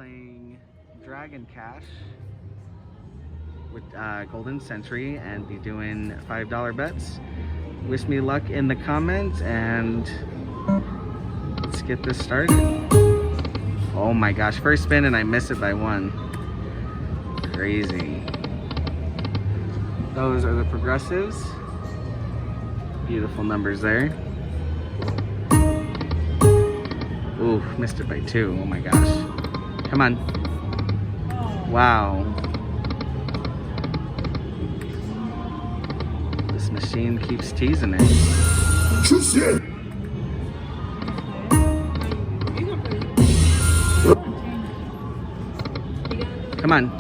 playing Dragon Cash with Golden Century and be doing $5 bets. Wish me luck in the comments and let's get this started. Oh my gosh, first spin and I miss it by one. Crazy. Those are the progressives. Beautiful numbers there. Ooh, missed it by two. Oh my gosh. Come on. Wow. This machine keeps teasing it. Come on.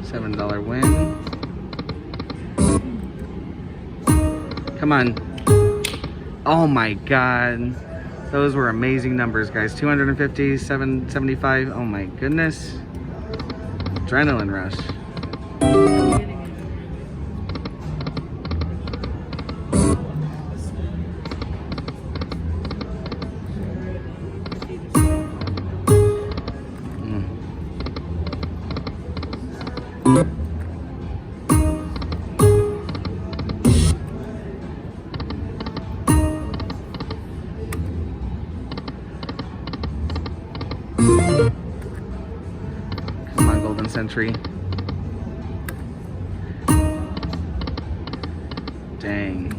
$7 win. Come on. Oh my god. Those were amazing numbers, guys. 250, 775. Oh my goodness. Adrenaline rush. Come on, Golden Century. Dang.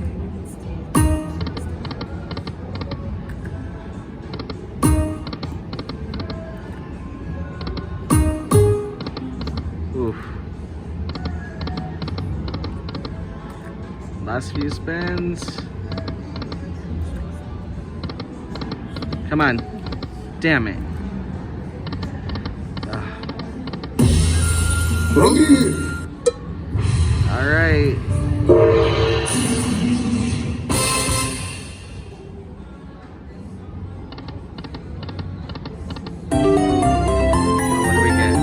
Oof. Last few spins. Come on. Damn it. All right. What do we get?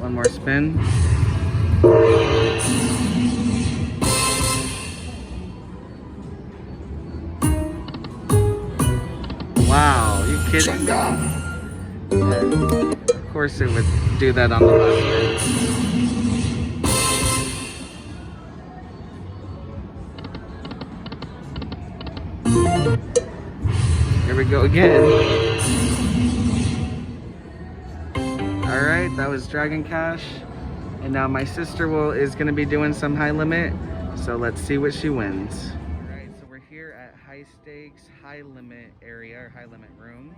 One more spin. Wow, are you kidding me? Of course it would do that on the last spin. Here we go again. Alright, that was Dragon Cash. And now my sister is going to be doing some high limit. So let's see what she wins. Alright, so we're here at high stakes, high limit area, or high limit room.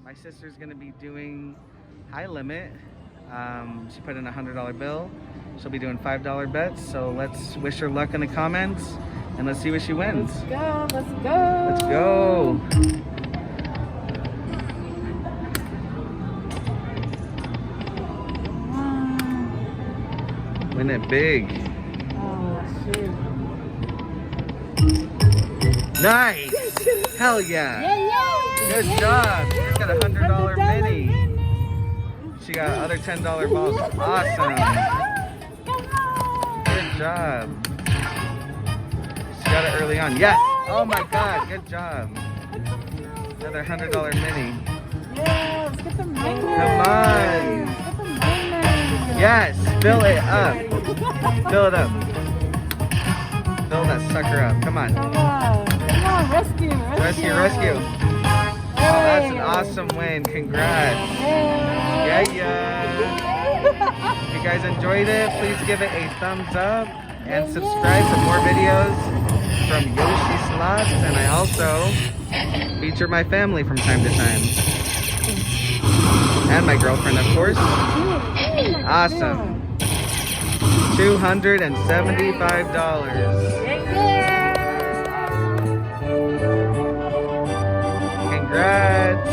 My sister's going to be doing high limit. She put in a $100 bill. She'll be doing $5 bets. So let's wish her luck in the comments and let's see what she wins. Let's go, let's go. Let's go. Win it big. Oh, shoot. Nice. Hell yeah. Good job. She just got a $100 mini. She got other $10 balls. Awesome. Good job. She got it early on. Yes. Oh my god. Good job. Another $100 mini. Yeah, let's get the miners. Come on. Get the miners. Yes. Fill it up. Fill it up. Fill that sucker up. Come on. Come on. Come on. Rescue. Rescue. Rescue. Oh, that's an awesome win. Congrats. Yeah. If you guys enjoyed it, please give it a thumbs up and subscribe for more videos from Yoshi Slots. And I also feature my family from time to time. And my girlfriend, of course. Awesome. $275. Congrats.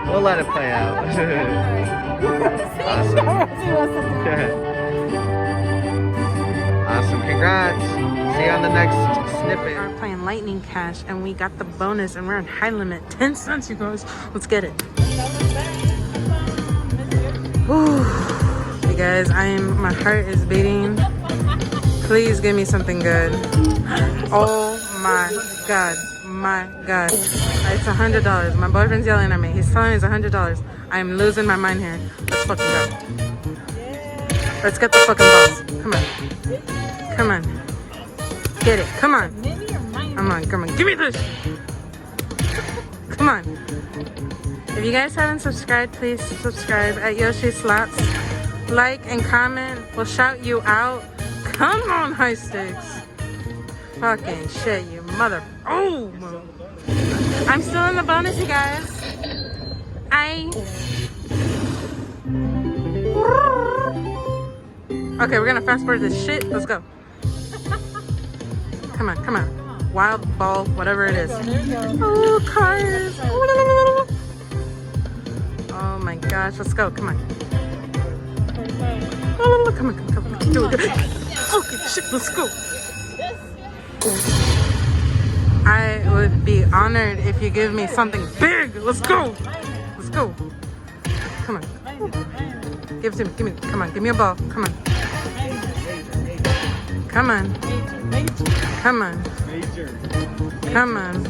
We'll let it play out. Awesome. Awesome. Congrats. See you on the next snippet. We're playing Lightning Cash and we got the bonus and we're on high limit. 10 cents, you guys. Let's get it. guys. My heart is beating. Please give me something good. Oh my God. My God. It's $100. My boyfriend's yelling at me. He's telling me it's $100. I'm losing my mind here. Let's fucking go. Let's get the fucking balls. Come on. Come on. Get it. Come on. Come on. Come on. Give me this. Come on. If you guys haven't subscribed, please subscribe at Yoshi Slots. Like and comment. We'll shout you out. Come on, high stakes. Fucking shit, you mother. Oh! I'm still in the bonus, you guys. Okay, we're gonna fast forward this shit. Let's go. Come on, come on. Wild ball, whatever it is. Oh, cars. Oh my gosh, let's go. Come on. Oh, come on, come on, come on. Do it. Okay, shit, let's go. I would be honored if you give me something big. Let's go. Let's go. Come on. Give it to me. Give me. Come on. Give me a ball. Come on. Come on. Come on. Come on.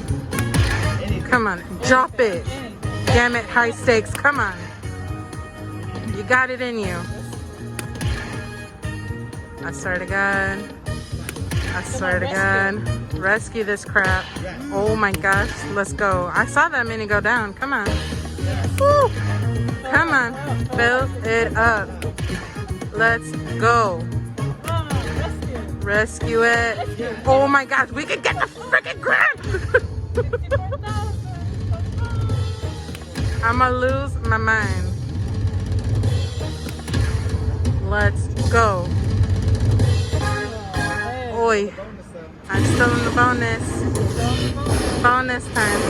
Come on. Drop it. Damn it. High stakes. Come on. You got it in you. I swear to God. I swear to God. Rescue this crap. Oh my gosh. Let's go. I saw that mini go down. Come on. Woo. Come on. Fill it up. Let's go. Rescue it. Oh my gosh. We can get the freaking grab. I'ma lose my mind. Let's go. Oi. I'm still in the bonus. Bonus time.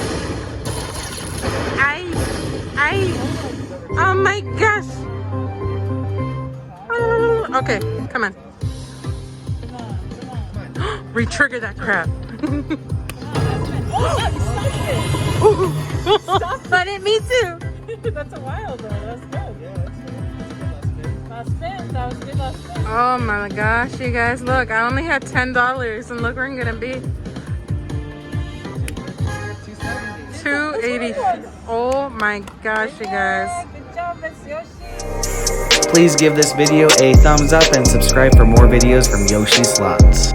Oh my gosh. Okay, come on. Re-trigger that crap. But it me too. That's a while though. That's good. Yeah, that's good. Last spin. That was good last spin. Oh my gosh, you guys, look, I only had $10 and look where I'm gonna be. 280. Oh my gosh, you guys. Good job, Miss Yoshi. Please give this video a thumbs up and subscribe for more videos from Yoshi Slots.